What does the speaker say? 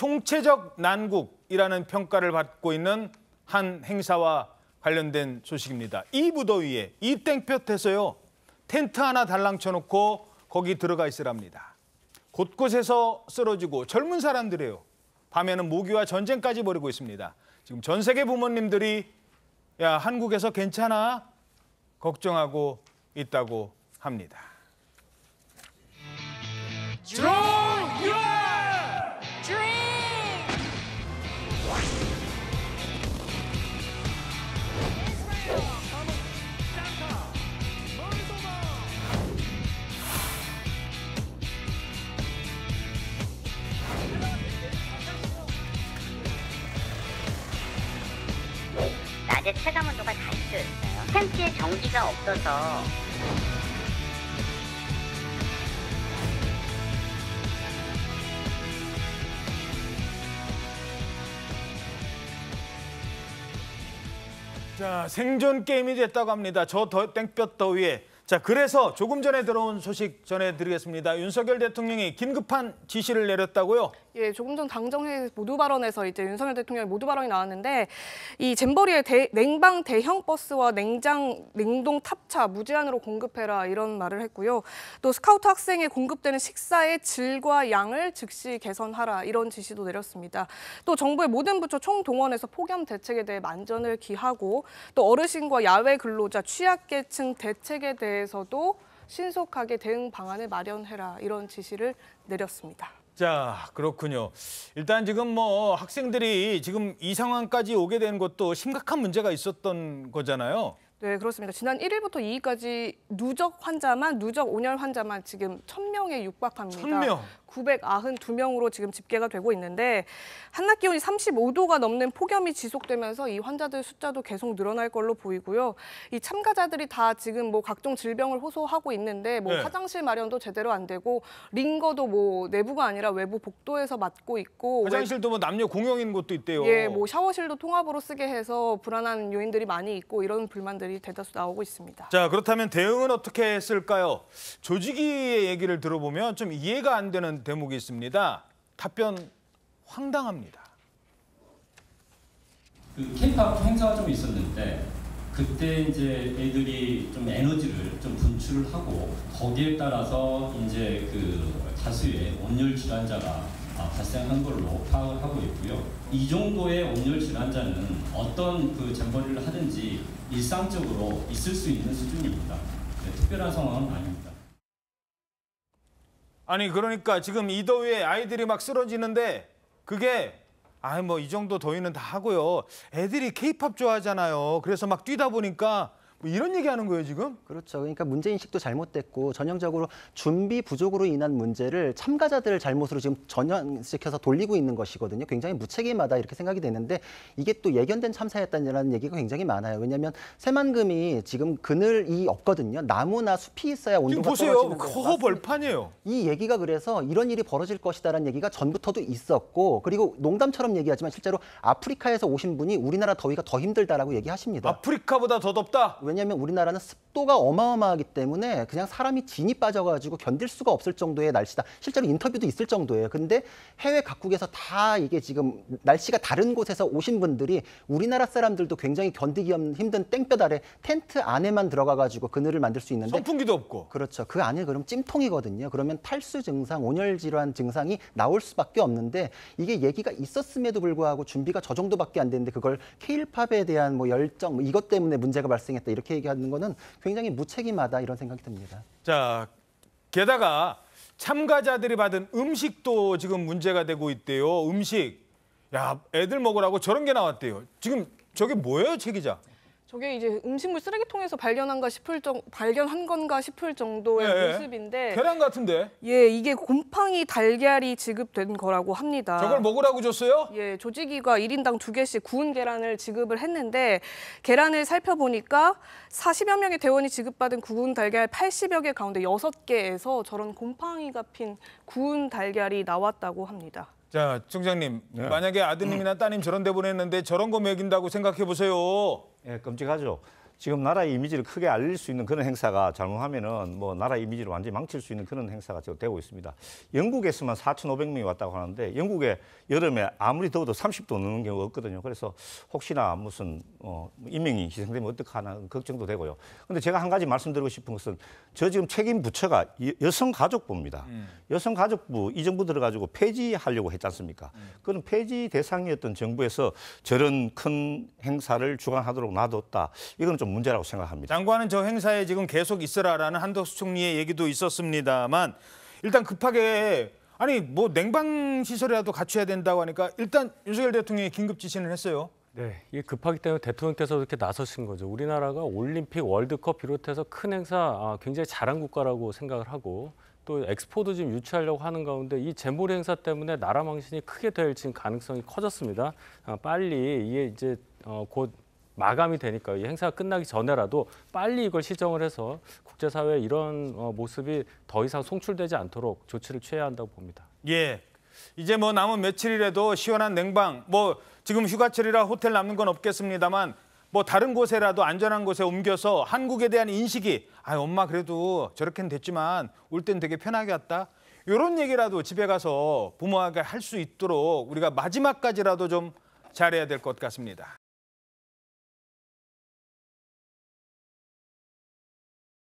총체적 난국이라는 평가를 받고 있는 한 행사와 관련된 소식입니다. 이 무더위에 이 땡볕에서요. 텐트 하나 달랑 쳐놓고 거기 들어가 있으랍니다. 곳곳에서 쓰러지고 젊은 사람들이에요. 밤에는 모기와 전쟁까지 벌이고 있습니다. 지금 전 세계 부모님들이 야 한국에서 괜찮아? 걱정하고 있다고 합니다. 낮에 체감 온도가 다이스였어요. 텐트에 전기가 없어서 자, 생존 게임이 됐다고 합니다. 저 땡볕 더위에. 자, 그래서 조금 전에 들어온 소식 전해드리겠습니다. 윤석열 대통령이 긴급한 지시를 내렸다고요? 예, 조금 전 당정회의 모두 발언에서 이제 윤석열 대통령의 모두 발언이 나왔는데 이 잼버리에 냉방 대형 버스와 냉동 탑차 무제한으로 공급해라 이런 말을 했고요. 또 스카우트 학생에 공급되는 식사의 질과 양을 즉시 개선하라 이런 지시도 내렸습니다. 또 정부의 모든 부처 총동원해서 폭염 대책에 대해 만전을 기하고 또 어르신과 야외 근로자, 취약계층 대책에 대해서도 신속하게 대응 방안을 마련해라 이런 지시를 내렸습니다. 자, 그렇군요. 일단 지금 뭐 학생들이 지금 이 상황까지 오게 된 것도 심각한 문제가 있었던 거잖아요. 네, 그렇습니다. 지난 1일부터 2일까지 누적 온열 환자만 지금 1,000명에 육박합니다. 1,000명? 992명으로 지금 집계가 되고 있는데 한낮 기온이 35도가 넘는 폭염이 지속되면서 이 환자들 숫자도 계속 늘어날 걸로 보이고요. 이 참가자들이 다 지금 뭐 각종 질병을 호소하고 있는데 뭐 네. 화장실 마련도 제대로 안 되고 링거도 뭐 내부가 아니라 외부 복도에서 맞고 있고 화장실도 뭐 남녀 공용인 곳도 있대요. 예, 뭐 샤워실도 통합으로 쓰게 해서 불안한 요인들이 많이 있고 이런 불만들이 대다수 나오고 있습니다. 자, 그렇다면 대응은 어떻게 했을까요? 조직위의 얘기를 들어보면 좀 이해가 안 되는 대목이 있습니다. 답변 황당합니다. 그 K-팝 행사가 좀 있었는데 그때 이제 애들이 좀 에너지를 좀 분출을 하고 거기에 따라서 이제 그 다수의 온열 질환자가 발생한 걸로 파악을 하고 있고요. 이 정도의 온열 질환자는 어떤 그 잼버리를 하든지 일상적으로 있을 수 있는 수준입니다. 네, 특별한 상황은 아닙니다. 아니 그러니까 지금 이 더위에 아이들이 막 쓰러지는데 그게 뭐 이 정도 더위는 다 하고요. 애들이 케이팝 좋아하잖아요. 그래서 막 뛰다 보니까 뭐 이런 얘기하는 거예요 지금? 그렇죠. 그러니까 문제인식도 잘못됐고 전형적으로 준비 부족으로 인한 문제를 참가자들 잘못으로 지금 전환시켜서 돌리고 있는 것이거든요. 굉장히 무책임하다 이렇게 생각이 되는데 이게 또 예견된 참사였다는 얘기가 굉장히 많아요. 왜냐하면 새만금이 지금 그늘이 없거든요. 나무나 숲이 있어야 온도가 지금 떨어지는 보세요. 허허벌판이에요. 이 얘기가 그래서 이런 일이 벌어질 것이다라는 얘기가 전부터도 있었고 그리고 농담처럼 얘기하지만 실제로 아프리카에서 오신 분이 우리나라 더위가 더 힘들다라고 얘기하십니다. 아프리카보다 더 덥다? 왜냐하면 우리나라는 습도가 어마어마하기 때문에 그냥 사람이 진이 빠져가지고 견딜 수가 없을 정도의 날씨다. 실제로 인터뷰도 있을 정도예요. 근데 해외 각국에서 다 이게 지금 날씨가 다른 곳에서 오신 분들이 우리나라 사람들도 굉장히 견디기 힘든 땡볕 아래 텐트 안에만 들어가가지고 그늘을 만들 수 있는데 선풍기도 없고. 그렇죠. 그 안에 그럼 찜통이거든요. 그러면 탈수 증상, 온열 질환 증상이 나올 수밖에 없는데 이게 얘기가 있었음에도 불구하고 준비가 저 정도밖에 안 되는데 그걸 K-팝에 대한 뭐 열정, 뭐 이것 때문에 문제가 발생했다 이렇게 얘기하는 거는 굉장히 무책임하다 이런 생각이 듭니다. 자, 게다가 참가자들이 받은 음식도 지금 문제가 되고 있대요. 음식. 야, 애들 먹으라고 저런 게 나왔대요. 지금 저게 뭐예요, 최 기자? 저게 이제 음식물 쓰레기통에서 발견한 건가 싶을 정도의 모습인데 계란 같은데? 예, 이게 곰팡이 달걀이 지급된 거라고 합니다. 저걸 먹으라고 줬어요? 예, 조직위가 1인당 2개씩 구운 계란을 지급을 했는데 계란을 살펴보니까 40여 명의 대원이 지급받은 구운 달걀 80여 개 가운데 6개에서 저런 곰팡이가 핀 구운 달걀이 나왔다고 합니다. 자, 청장님, 만약에 아드님이나 따님 저런 데 보냈는데 저런 거 먹인다고 생각해 보세요. 예, 끔찍하죠. 지금 나라의 이미지를 크게 알릴 수 있는 그런 행사가 잘못하면은 뭐 나라 이미지를 완전히 망칠 수 있는 그런 행사가 지금 되고 있습니다. 영국에서만 4,500명이 왔다고 하는데 영국에 여름에 아무리 더워도 30도 넘는 경우가 없거든요. 그래서 혹시나 무슨 인명이 희생되면 어떡하나 걱정도 되고요. 근데 제가 한 가지 말씀드리고 싶은 것은 저 지금 책임 부처가 여성가족부입니다. 여성가족부 이 정부 들어가지고 폐지하려고 했지 않습니까? 그런 폐지 대상이었던 정부에서 저런 큰 행사를 주관하도록 놔뒀다. 이건 좀 문제라고 생각합니다. 장관은 저 행사에 지금 계속 있으라라는 한덕수 총리의 얘기도 있었습니다만 일단 급하게 아니 뭐 냉방 시설이라도 갖춰야 된다고 하니까 일단 윤석열 대통령이 긴급 지시는 했어요. 네, 이게 급하기 때문에 대통령께서 이렇게 나서신 거죠. 우리나라가 올림픽, 월드컵 비롯해서 큰 행사 굉장히 잘한 국가라고 생각을 하고 또 엑스포도 지금 유치하려고 하는 가운데 이 잼버리 행사 때문에 나라 망신이 크게 될 지금 가능성이 커졌습니다. 빨리 이게 이제 곧 마감이 되니까 이 행사가 끝나기 전에라도 빨리 이걸 시정을 해서 국제사회에 이런 모습이 더 이상 송출되지 않도록 조치를 취해야 한다고 봅니다. 예, 이제 뭐 남은 며칠이라도 시원한 냉방, 뭐 지금 휴가철이라 호텔 남는 건 없겠습니다만 뭐 다른 곳에라도 안전한 곳에 옮겨서 한국에 대한 인식이 엄마 그래도 저렇게는 됐지만 올 땐 되게 편하게 왔다. 이런 얘기라도 집에 가서 부모에게 할 수 있도록 우리가 마지막까지라도 좀 잘해야 될 것 같습니다.